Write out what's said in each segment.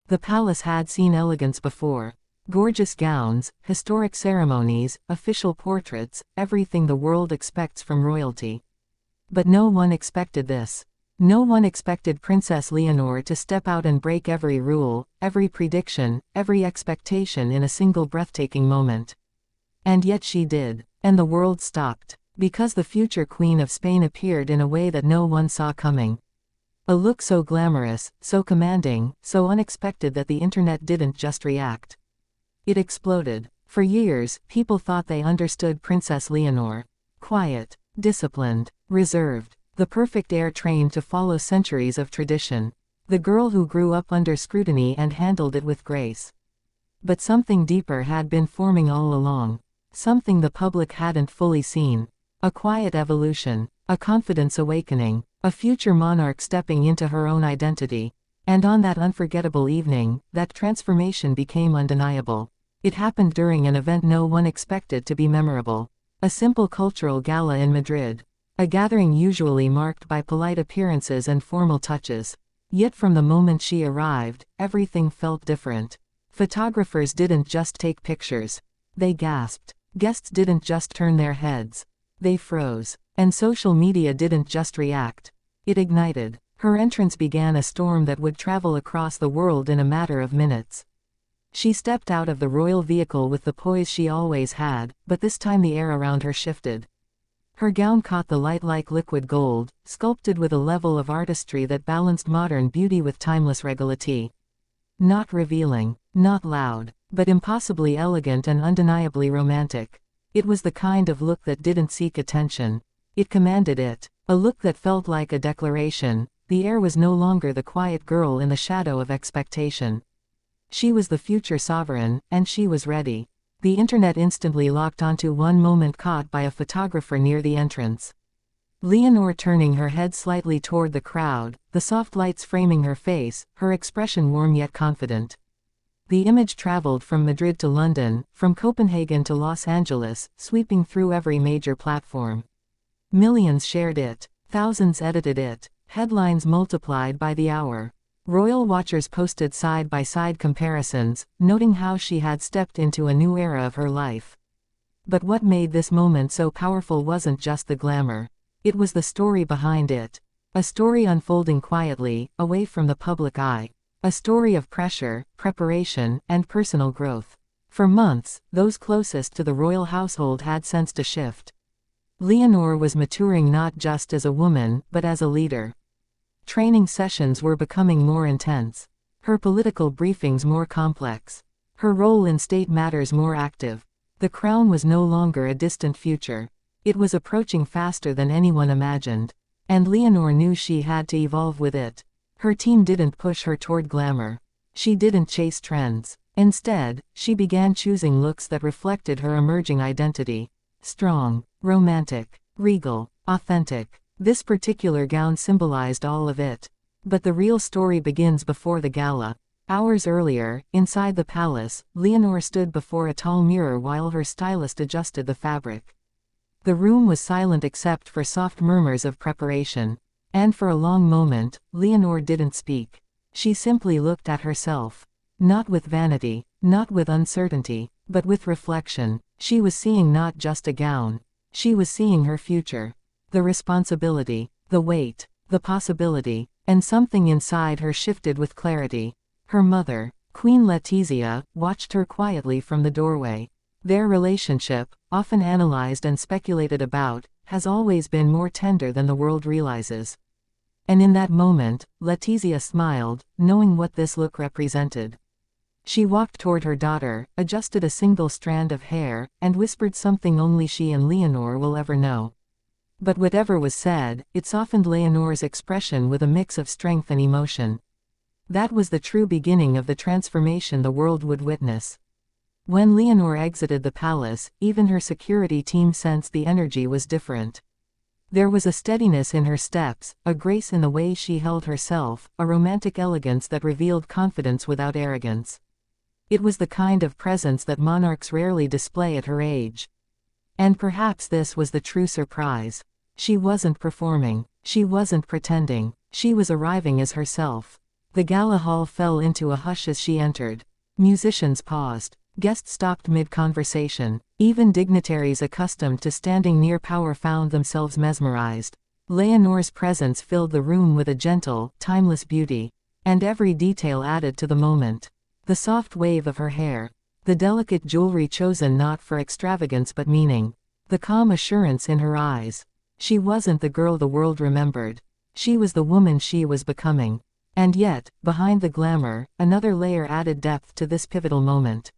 The palace had seen elegance before. Gorgeous gowns, historic ceremonies, official portraits, everything the world expects from royalty. But no one expected this. No one expected Princess Leonor to step out and break every rule, every prediction, every expectation in a single breathtaking moment. And yet she did. And the world stopped. Because the future Queen of Spain appeared in a way that no one saw coming. A look so glamorous, so commanding, so unexpected that the internet didn't just react. It exploded. For years, people thought they understood Princess Leonor. Quiet, disciplined, reserved. The perfect heir trained to follow centuries of tradition. The girl who grew up under scrutiny and handled it with grace. But something deeper had been forming all along. Something the public hadn't fully seen. A quiet evolution. A confidence awakening. A future monarch stepping into her own identity. And on that unforgettable evening, that transformation became undeniable. It happened during an event no one expected to be memorable. A simple cultural gala in Madrid. A gathering usually marked by polite appearances and formal touches. Yet from the moment she arrived, everything felt different. Photographers didn't just take pictures. They gasped. Guests didn't just turn their heads. They froze. And social media didn't just react. It ignited. Her entrance began a storm that would travel across the world in a matter of minutes. She stepped out of the royal vehicle with the poise she always had, but this time the air around her shifted. Her gown caught the light like liquid gold, sculpted with a level of artistry that balanced modern beauty with timeless regality. Not revealing, not loud, but impossibly elegant and undeniably romantic. It was the kind of look that didn't seek attention. It commanded it. A look that felt like a declaration. The heir was no longer the quiet girl in the shadow of expectation. She was the future sovereign, and she was ready. The internet instantly locked onto one moment caught by a photographer near the entrance. Leonor turning her head slightly toward the crowd, the soft lights framing her face, her expression warm yet confident. The image traveled from Madrid to London, from Copenhagen to Los Angeles, sweeping through every major platform. Millions shared it. Thousands edited it. Headlines multiplied by the hour. Royal watchers posted side-by-side comparisons, noting how she had stepped into a new era of her life. But what made this moment so powerful wasn't just the glamour. It was the story behind it. A story unfolding quietly, away from the public eye. A story of pressure, preparation, and personal growth. For months, those closest to the royal household had sensed a shift. Leonor was maturing not just as a woman, but as a leader. Training sessions were becoming more intense. Her political briefings more complex. Her role in state matters more active. The crown was no longer a distant future. It was approaching faster than anyone imagined. And Leonor knew she had to evolve with it. Her team didn't push her toward glamour. She didn't chase trends. Instead, she began choosing looks that reflected her emerging identity. Strong, romantic, regal, authentic. This particular gown symbolized all of it. But the real story begins before the gala. Hours earlier, inside the palace, Leonor stood before a tall mirror while her stylist adjusted the fabric. The room was silent except for soft murmurs of preparation. And for a long moment, Leonor didn't speak. She simply looked at herself. Not with vanity, not with uncertainty, but with reflection. She was seeing not just a gown. She was seeing her future. The responsibility, the weight, the possibility, and something inside her shifted with clarity. Her mother, Queen Letizia, watched her quietly from the doorway. Their relationship, often analyzed and speculated about, has always been more tender than the world realizes. And in that moment, Letizia smiled, knowing what this look represented. She walked toward her daughter, adjusted a single strand of hair, and whispered something only she and Leonor will ever know. But whatever was said, it softened Leonor's expression with a mix of strength and emotion. That was the true beginning of the transformation the world would witness. When Leonor exited the palace, even her security team sensed the energy was different. There was a steadiness in her steps, a grace in the way she held herself, a romantic elegance that revealed confidence without arrogance. It was the kind of presence that monarchs rarely display at her age. And perhaps this was the true surprise. She wasn't performing. She wasn't pretending. She was arriving as herself. The gala hall fell into a hush as she entered. Musicians paused. Guests stopped mid-conversation. Even dignitaries accustomed to standing near power found themselves mesmerized. Leonor's presence filled the room with a gentle, timeless beauty. And every detail added to the moment. The soft wave of her hair. The delicate jewelry chosen not for extravagance but meaning. The calm assurance in her eyes. She wasn't the girl the world remembered. She was the woman she was becoming. And yet, behind the glamour, another layer added depth to this pivotal moment.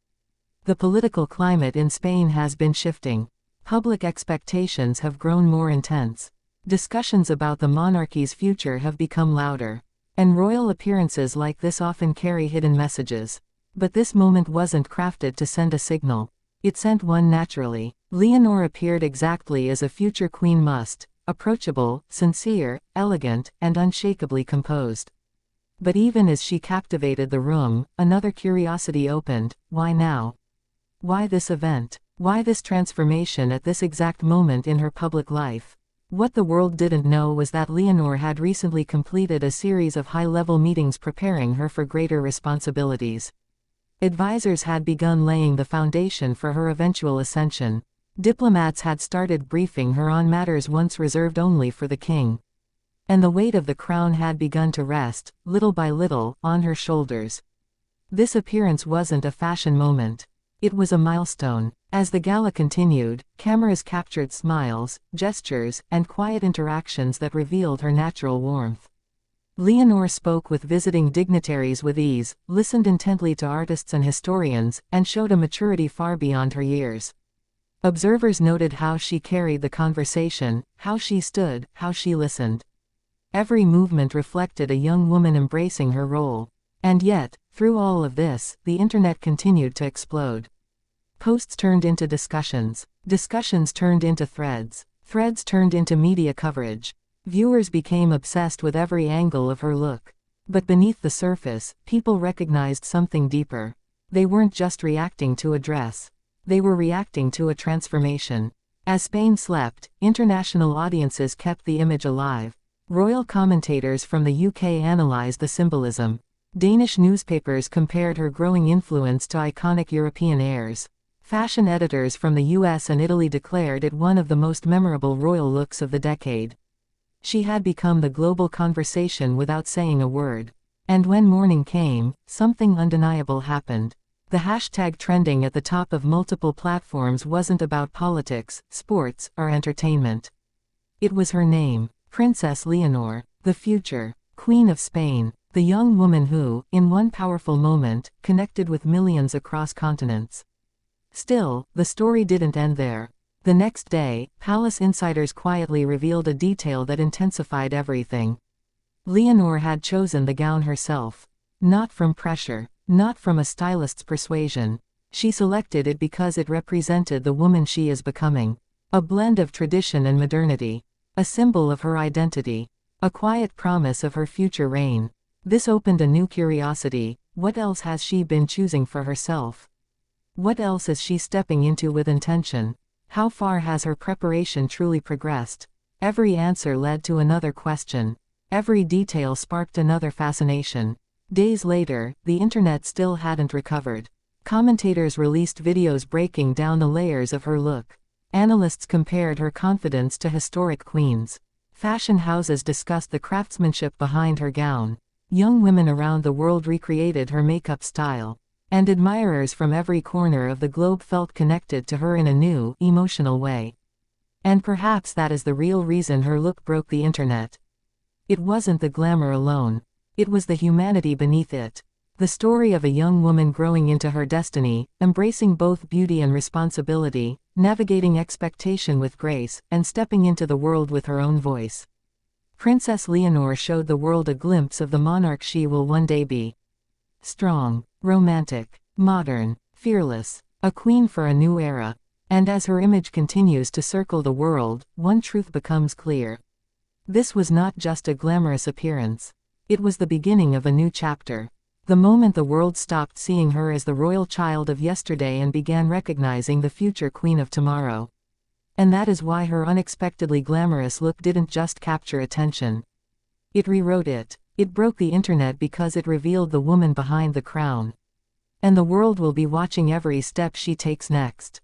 The political climate in Spain has been shifting. Public expectations have grown more intense. Discussions about the monarchy's future have become louder. And royal appearances like this often carry hidden messages. But this moment wasn't crafted to send a signal. It sent one naturally. Leonor appeared exactly as a future queen must, approachable, sincere, elegant, and unshakably composed. But even as she captivated the room, another curiosity opened. Why now? Why this event? Why this transformation at this exact moment in her public life? What the world didn't know was that Leonor had recently completed a series of high-level meetings preparing her for greater responsibilities. Advisors had begun laying the foundation for her eventual ascension. Diplomats had started briefing her on matters once reserved only for the king. And the weight of the crown had begun to rest, little by little, on her shoulders. This appearance wasn't a fashion moment. It was a milestone. As the gala continued, cameras captured smiles, gestures, and quiet interactions that revealed her natural warmth. Leonor spoke with visiting dignitaries with ease, listened intently to artists and historians, and showed a maturity far beyond her years. Observers noted how she carried the conversation, how she stood, how she listened. Every movement reflected a young woman embracing her role. And yet, through all of this, the internet continued to explode. Posts turned into discussions. Discussions turned into threads. Threads turned into media coverage. Viewers became obsessed with every angle of her look. But beneath the surface, people recognized something deeper. They weren't just reacting to a dress. They were reacting to a transformation. As Spain slept, international audiences kept the image alive. Royal commentators from the UK analyzed the symbolism. Danish newspapers compared her growing influence to iconic European heirs. Fashion editors from the US and Italy declared it one of the most memorable royal looks of the decade. She had become the global conversation without saying a word. And when morning came, something undeniable happened. The hashtag trending at the top of multiple platforms wasn't about politics, sports, or entertainment. It was her name, Princess Leonor, the future Queen of Spain, the young woman who, in one powerful moment, connected with millions across continents. Still, the story didn't end there. The next day, palace insiders quietly revealed a detail that intensified everything. Leonor had chosen the gown herself. Not from pressure, not from a stylist's persuasion. She selected it because it represented the woman she is becoming. A blend of tradition and modernity. A symbol of her identity. A quiet promise of her future reign. This opened a new curiosity. What else has she been choosing for herself? What else is she stepping into with intention? How far has her preparation truly progressed? Every answer led to another question. Every detail sparked another fascination. Days later, the internet still hadn't recovered. Commentators released videos breaking down the layers of her look. Analysts compared her confidence to historic queens. Fashion houses discussed the craftsmanship behind her gown. Young women around the world recreated her makeup style. And admirers from every corner of the globe felt connected to her in a new, emotional way. And perhaps that is the real reason her look broke the internet. It wasn't the glamour alone. It was the humanity beneath it. The story of a young woman growing into her destiny, embracing both beauty and responsibility, navigating expectation with grace, and stepping into the world with her own voice. Princess Leonor showed the world a glimpse of the monarch she will one day be. Strong, romantic, modern, fearless, a queen for a new era. And as her image continues to circle the world, one truth becomes clear. This was not just a glamorous appearance. It was the beginning of a new chapter. The moment the world stopped seeing her as the royal child of yesterday and began recognizing the future queen of tomorrow. And that is why her unexpectedly glamorous look didn't just capture attention. It rewrote it. It broke the internet because it revealed the woman behind the crown. And the world will be watching every step she takes next.